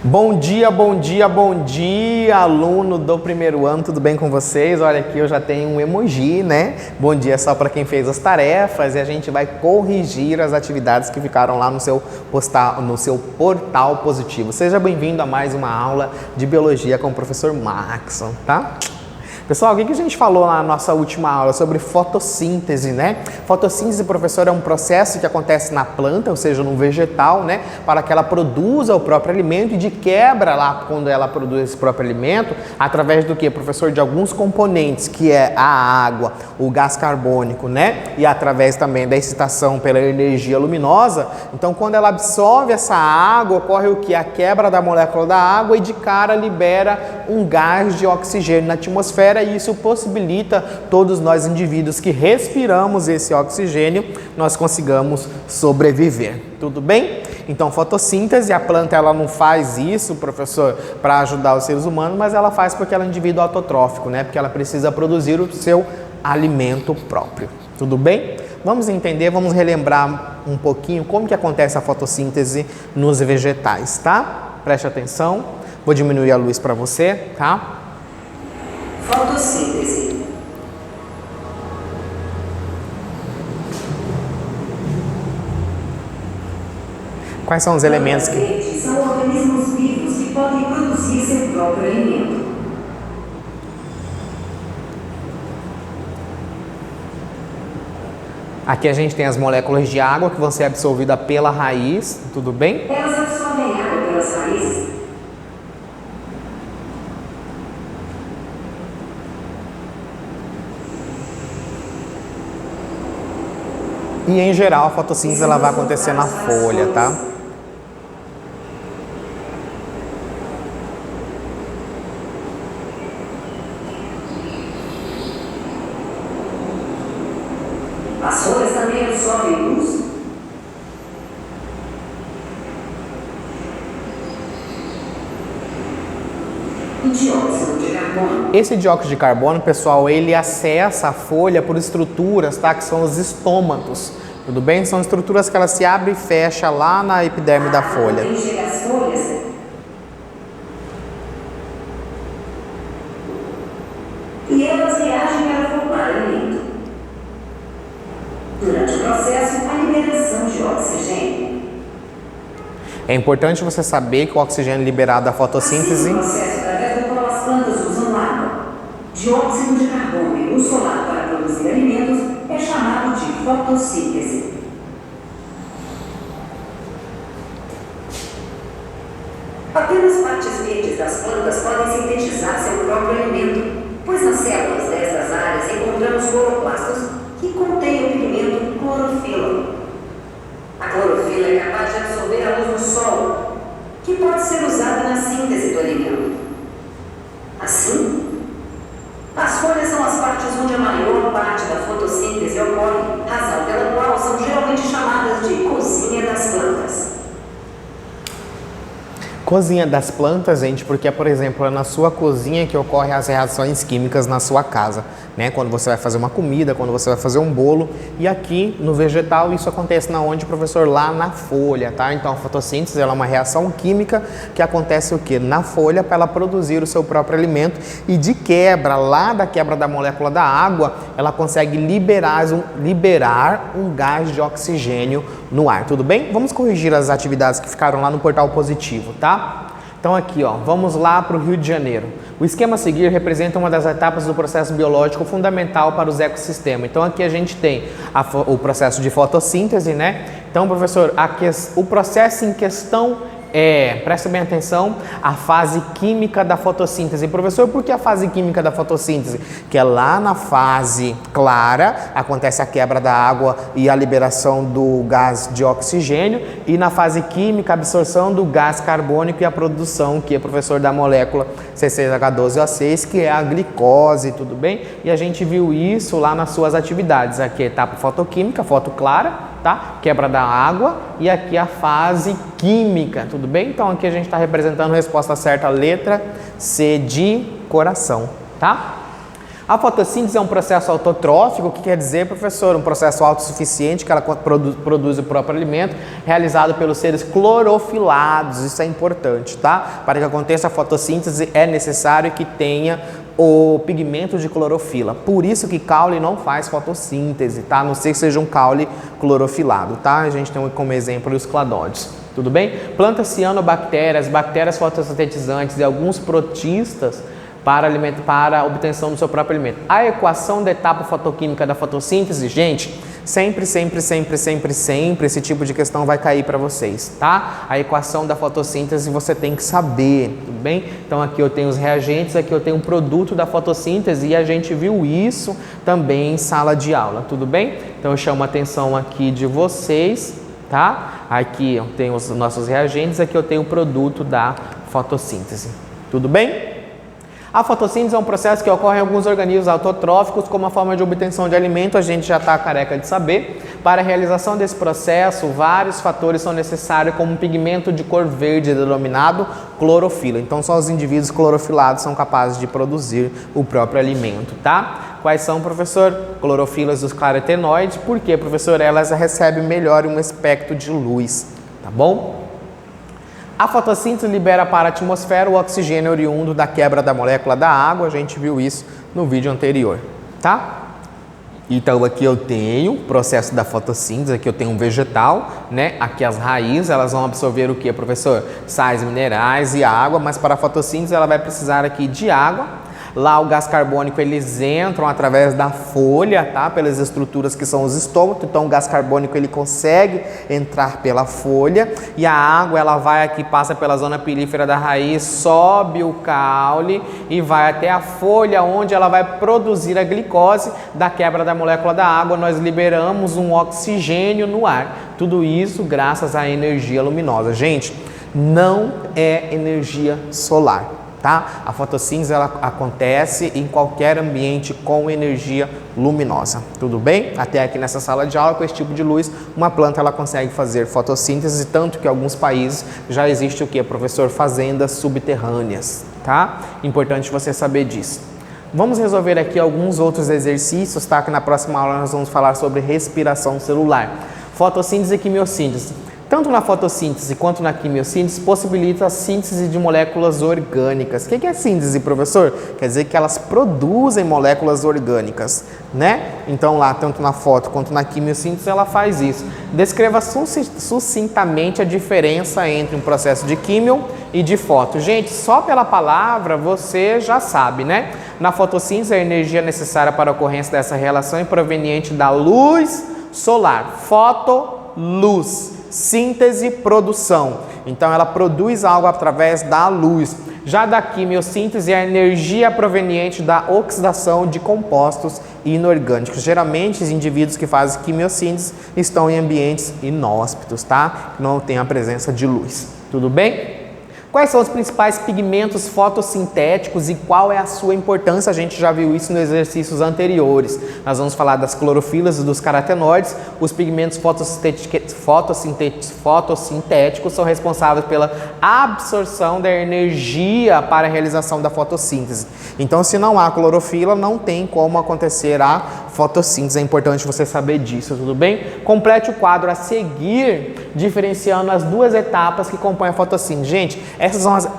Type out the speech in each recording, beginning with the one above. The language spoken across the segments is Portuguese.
Bom dia, bom dia, bom dia, aluno do primeiro ano, tudo bem com vocês? Olha aqui, eu já tenho um emoji, né? Bom dia só para quem fez as tarefas e a gente vai corrigir as atividades que ficaram lá no seu portal positivo. Seja bem-vindo a mais uma aula de biologia com o professor Maxon, tá? Pessoal, o que a gente falou na nossa última aula sobre fotossíntese, né? Fotossíntese, professor, é um processo que acontece na planta, ou seja, no vegetal, né? Para que ela produza o próprio alimento e de quebra lá, quando ela produz esse próprio alimento, através do que, professor? De alguns componentes, que é a água, o gás carbônico, né? E através também da excitação pela energia luminosa. Então, quando ela absorve essa água, ocorre o que? A quebra da molécula da água e de cara libera um gás de oxigênio na atmosfera. E isso possibilita todos nós indivíduos que respiramos esse oxigênio, nós consigamos sobreviver. Tudo bem? Então, fotossíntese, a planta ela não faz isso, professor, para ajudar os seres humanos, mas ela faz porque ela é um indivíduo autotrófico, né? Porque ela precisa produzir o seu alimento próprio. Tudo bem? Vamos entender, vamos relembrar um pouquinho como que acontece a fotossíntese nos vegetais, tá? Preste atenção. Vou diminuir a luz para você, tá? Fotossíntese. Quais são os elementos que... São organismos vivos que podem produzir seu próprio alimento. Aqui a gente tem as moléculas de água que vão ser absorvidas pela raiz, tudo bem? Elas absorvem água pelas raízes. E em geral a fotossíntese ela vai acontecer na folha, tá? As folhas também absorvem luz. O dióxido de carbono. Esse dióxido de carbono, pessoal, ele acessa a folha por estruturas, tá? Que são os estômatos, tudo bem? São estruturas que ela se abre e fecha lá na epiderme da folha. Preenche as folhas. E elas reagem para formar alimento. Durante o processo, a liberação de oxigênio. É importante você saber que o oxigênio liberado da fotossíntese... Assim, o processo através do qual as plantas usam água, dióxido de carbono e luz solar para produzir alimentos é chamado de fotossíntese. Apenas partes verdes das plantas podem sintetizar seu próprio alimento, pois nas células destas áreas encontramos cloroplastos que contêm o pigmento clorofila. A clorofila é capaz de absorver a luz do sol, que pode ser usada na síntese do alimento. Assim, as folhas são as partes onde a maior parte da fotossíntese ocorre, razão pela qual são geralmente chamadas de cozinha das plantas. Cozinha das plantas, gente, porque, por exemplo, é na sua cozinha que ocorrem as reações químicas na sua casa, né? Quando você vai fazer uma comida, quando você vai fazer um bolo. E aqui no vegetal isso acontece na onde, professor? Lá na folha, tá? Então a fotossíntese ela é uma reação química que acontece o quê? Na folha para ela produzir o seu próprio alimento e de quebra, lá da quebra da molécula da água, ela consegue liberar um gás de oxigênio no ar, tudo bem? Vamos corrigir as atividades que ficaram lá no portal positivo, tá? Então aqui, ó, vamos lá para o Rio de Janeiro. O esquema a seguir representa uma das etapas do processo biológico fundamental para os ecossistemas. Então aqui a gente tem o processo de fotossíntese, né? Então, professor, o processo em questão presta bem atenção, a fase química da fotossíntese. Professor, por que a fase química da fotossíntese? Que é lá na fase clara, acontece a quebra da água e a liberação do gás de oxigênio, e na fase química, a absorção do gás carbônico e a produção, que é, professor, da molécula C6H12O6, que é a glicose, tudo bem? E a gente viu isso lá nas suas atividades. Aqui a etapa fotoquímica, foto clara, tá? Quebra da água, e aqui a fase química, tudo bem? Então aqui a gente está representando a resposta certa, letra C de coração, tá? A fotossíntese é um processo autotrófico, o que quer dizer, professor? Um processo autossuficiente, que ela produz o próprio alimento, realizado pelos seres clorofilados. Isso é importante, tá? Para que aconteça a fotossíntese é necessário que tenha o pigmento de clorofila. Por isso que caule não faz fotossíntese, tá? A não ser que seja um caule clorofilado, tá? A gente tem como exemplo os cladóides. Tudo bem? Plantas cianobactérias, bactérias fotossintetizantes e alguns protistas para a obtenção do seu próprio alimento. A equação da etapa fotoquímica da fotossíntese, gente, sempre esse tipo de questão vai cair para vocês, tá? A equação da fotossíntese você tem que saber, tudo bem? Então aqui eu tenho os reagentes, aqui eu tenho o produto da fotossíntese e a gente viu isso também em sala de aula, tudo bem? Então eu chamo a atenção aqui de vocês, tá? Aqui eu tenho os nossos reagentes, aqui eu tenho o produto da fotossíntese, tudo bem? A fotossíntese é um processo que ocorre em alguns organismos autotróficos como uma forma de obtenção de alimento, a gente já está careca de saber. Para a realização desse processo, vários fatores são necessários, como um pigmento de cor verde denominado clorofila. Então, só os indivíduos clorofilados são capazes de produzir o próprio alimento, tá? Quais são, professor? Clorofilas dos carotenoides. Por quê, professor? Elas recebem melhor um espectro de luz, tá bom? A fotossíntese libera para a atmosfera o oxigênio oriundo da quebra da molécula da água, a gente viu isso no vídeo anterior, tá? Então aqui eu tenho o processo da fotossíntese, aqui eu tenho um vegetal, né? Aqui as raízes, elas vão absorver o que, professor? Sais minerais e água, mas para a fotossíntese ela vai precisar aqui de água. Lá o gás carbônico eles entram através da folha, tá? Pelas estruturas que são os estômatos, então o gás carbônico ele consegue entrar pela folha e a água ela vai aqui, passa pela zona pilífera da raiz, sobe o caule e vai até a folha onde ela vai produzir a glicose. Da quebra da molécula da água nós liberamos um oxigênio no ar, tudo isso graças à energia luminosa. Gente, não é energia solar. Tá? A fotossíntese ela acontece em qualquer ambiente com energia luminosa, tudo bem? Até aqui nessa sala de aula, com esse tipo de luz, uma planta ela consegue fazer fotossíntese, tanto que em alguns países já existe o que, professor? Fazendas subterrâneas, tá? Importante você saber disso. Vamos resolver aqui alguns outros exercícios, tá? Que na próxima aula nós vamos falar sobre respiração celular. Fotossíntese e quimiossíntese. Tanto na fotossíntese quanto na quimiossíntese possibilita a síntese de moléculas orgânicas. O que é síntese, professor? Quer dizer que elas produzem moléculas orgânicas, né? Então lá, tanto na foto quanto na quimiossíntese, ela faz isso. Descreva sucintamente a diferença entre um processo de quimio e de foto. Gente, só pela palavra você já sabe, né? Na fotossíntese, a energia necessária para a ocorrência dessa relação é proveniente da luz solar. Foto, luz. Síntese, produção. Então, ela produz algo através da luz. Já da quimiossíntese, a energia proveniente da oxidação de compostos inorgânicos. Geralmente, os indivíduos que fazem quimiossíntese estão em ambientes inóspitos, tá? Não tem a presença de luz. Tudo bem? Quais são os principais pigmentos fotossintéticos e qual é a sua importância? A gente já viu isso nos exercícios anteriores. Nós vamos falar das clorofilas e dos carotenoides. Os pigmentos fotossintéticos são responsáveis pela absorção da energia para a realização da fotossíntese. Então, se não há clorofila, não tem como acontecer a fotossíntese. É importante você saber disso, tudo bem? Complete o quadro a seguir, diferenciando as duas etapas que compõem a fotossíntese. Gente,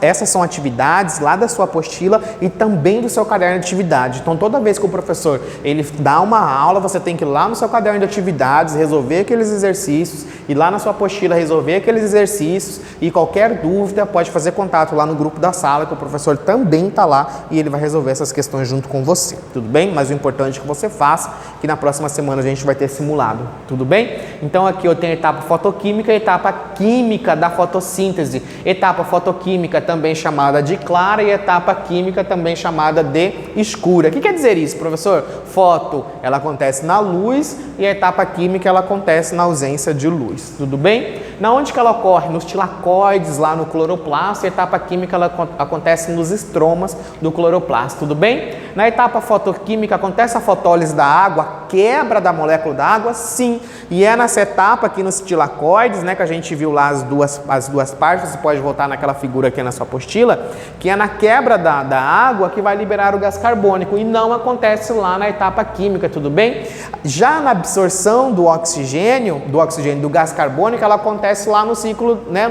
essas são atividades lá da sua apostila e também do seu caderno de atividade. Então, toda vez que o professor ele dá uma aula, você tem que ir lá no seu caderno de atividades, resolver aqueles exercícios, ir lá na sua apostila, resolver aqueles exercícios e qualquer dúvida pode fazer contato lá no grupo da sala, que o professor também está lá e ele vai resolver essas questões junto com você. Tudo bem? Mas o importante é que você faça, que na próxima semana a gente vai ter simulado. Tudo bem? Então, aqui eu tenho a etapa fotoquímica e a etapa química da fotossíntese. Etapa fotoquímica também chamada de clara e etapa química também chamada de escura. O que quer dizer isso, professor? Foto, ela acontece na luz e a etapa química ela acontece na ausência de luz. Tudo bem? Na onde que ela ocorre? Nos tilacoides, lá no cloroplasto. A etapa química ela acontece nos estromas do cloroplasto, tudo bem? Na etapa fotoquímica acontece a fotólise da água, a quebra da molécula da água, sim. E é nessa etapa aqui nos tilacoides, né, que a gente viu lá as duas partes, você pode voltar naquela figura aqui na sua apostila, que é na quebra da água que vai liberar o gás carbônico e não acontece lá na etapa química, tudo bem? Já na absorção do oxigênio do gás carbônico, ela acontece lá no ciclo, né,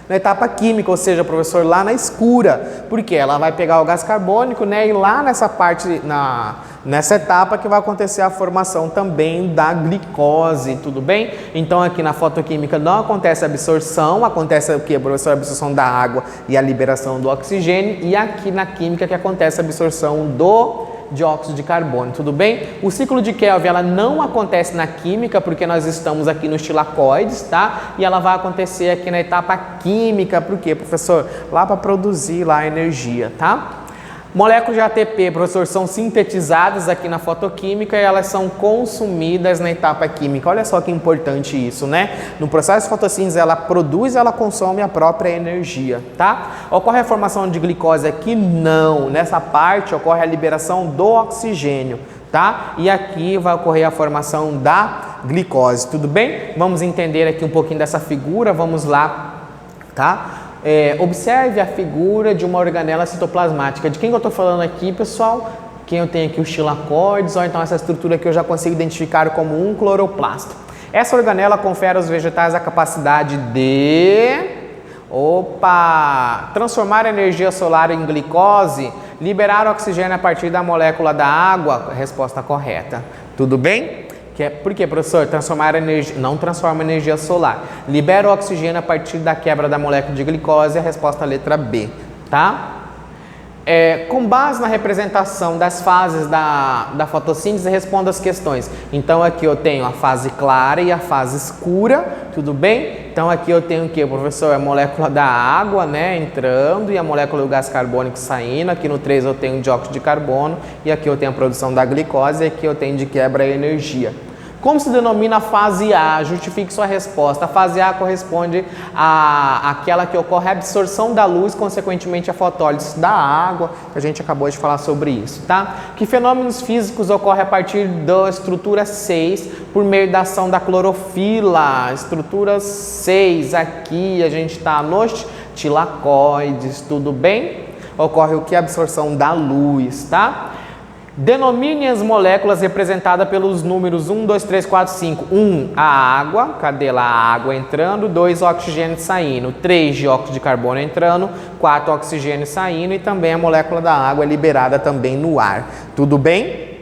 na etapa química, ou seja, professor, lá na escura, porque ela vai pegar o gás carbônico, né, e lá nessa parte, nessa etapa que vai acontecer a formação também da glicose, tudo bem? Então aqui na fotoquímica não acontece a absorção, acontece o que, professor? A absorção da água e a liberação do oxigênio, e aqui na química que acontece a absorção do dióxido de carbono, tudo bem? O ciclo de Kelvin ela não acontece na química porque nós estamos aqui nos tilacoides, tá? E ela vai acontecer aqui na etapa química, por quê, professor? Lá para produzir lá a energia, tá? Moléculas de ATP, professor, são sintetizadas aqui na fotoquímica e elas são consumidas na etapa química. Olha só que importante isso, né? No processo de fotossíntese, ela produz e ela consome a própria energia, tá? Ocorre a formação de glicose aqui? Não. Nessa parte ocorre a liberação do oxigênio, tá? E aqui vai ocorrer a formação da glicose, tudo bem? Vamos entender aqui um pouquinho dessa figura, vamos lá, tá? Observe a figura de uma organela citoplasmática. De quem eu estou falando aqui, pessoal? Quem eu tenho aqui? Os tilacoides, ou então essa estrutura que eu já consigo identificar como um cloroplasto. Essa organela confere aos vegetais a capacidade de transformar a energia solar em glicose, liberar oxigênio a partir da molécula da água. Resposta correta. Tudo bem? Por que, professor? Não transforma energia solar. Libera o oxigênio a partir da quebra da molécula de glicose, a resposta é a letra B, tá? Com base na representação das fases da fotossíntese, responda as questões. Então aqui eu tenho a fase clara e a fase escura, tudo bem? Então aqui eu tenho o que, professor? A molécula da água, né, entrando e a molécula do gás carbônico saindo. Aqui no 3 eu tenho o dióxido de carbono e aqui eu tenho a produção da glicose e aqui eu tenho de quebra a energia. Como se denomina a fase A? Justifique sua resposta. A fase A corresponde àquela que ocorre a absorção da luz, consequentemente a fotólise da água, que a gente acabou de falar sobre isso, tá? Que fenômenos físicos ocorrem a partir da estrutura 6 por meio da ação da clorofila? Estrutura 6, aqui a gente está nos tilacoides, tudo bem? Ocorre o que? A absorção da luz, tá? Denomine as moléculas representadas pelos números 1, 2, 3, 4, 5. 1, a água, cadê lá a água entrando? 2, oxigênio saindo. 3, dióxido de carbono entrando. 4, oxigênio saindo. E também a molécula da água é liberada também no ar. Tudo bem?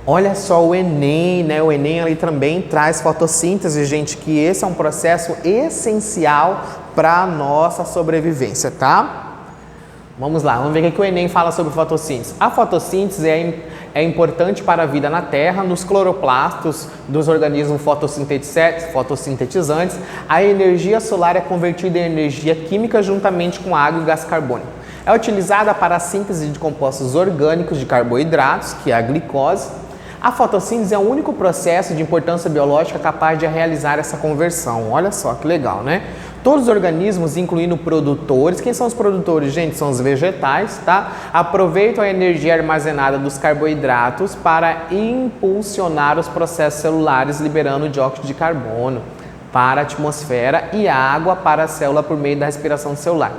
Olha só o Enem, né? O Enem ali também traz fotossíntese, gente, que esse é um processo essencial para a nossa sobrevivência, tá? Vamos lá, vamos ver o que o Enem fala sobre fotossíntese. A fotossíntese é importante para a vida na Terra, nos cloroplastos dos organismos fotossintetizantes. A energia solar é convertida em energia química juntamente com água e gás carbônico. É utilizada para a síntese de compostos orgânicos de carboidratos, que é a glicose. A fotossíntese é o único processo de importância biológica capaz de realizar essa conversão. Olha só que legal, né? Todos os organismos, incluindo produtores, quem são os produtores, gente? São os vegetais, tá? Aproveitam a energia armazenada dos carboidratos para impulsionar os processos celulares, liberando o dióxido de carbono para a atmosfera e água para a célula por meio da respiração celular.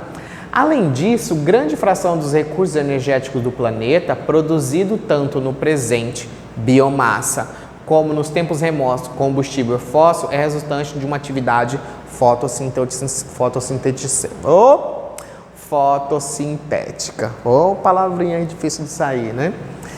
Além disso, grande fração dos recursos energéticos do planeta, produzido tanto no presente, biomassa, como nos tempos remotos, combustível fóssil, é resultante de uma atividade fotossintética. Palavrinha aí difícil de sair, né?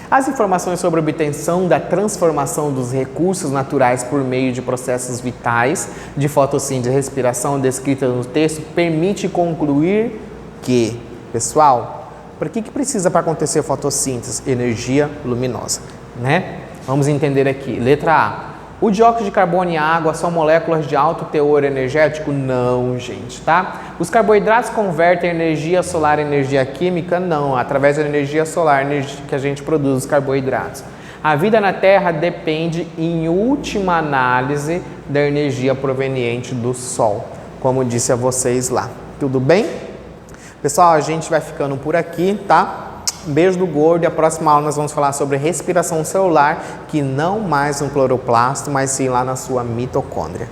As informações sobre a obtenção da transformação dos recursos naturais por meio de processos vitais de fotossíntese e respiração descritas no texto permite concluir que, pessoal, para que precisa para acontecer fotossíntese? Energia luminosa, né? Vamos entender aqui. Letra A. O dióxido de carbono e a água são moléculas de alto teor energético? Não, gente, tá? Os carboidratos convertem energia solar em energia química? Não, através da energia solar que a gente produz os carboidratos. A vida na Terra depende, em última análise, da energia proveniente do Sol, como disse a vocês lá. Tudo bem? Pessoal, a gente vai ficando por aqui, tá? Um beijo do gordo e a próxima aula nós vamos falar sobre respiração celular, que não mais no cloroplasto, mas sim lá na sua mitocôndria.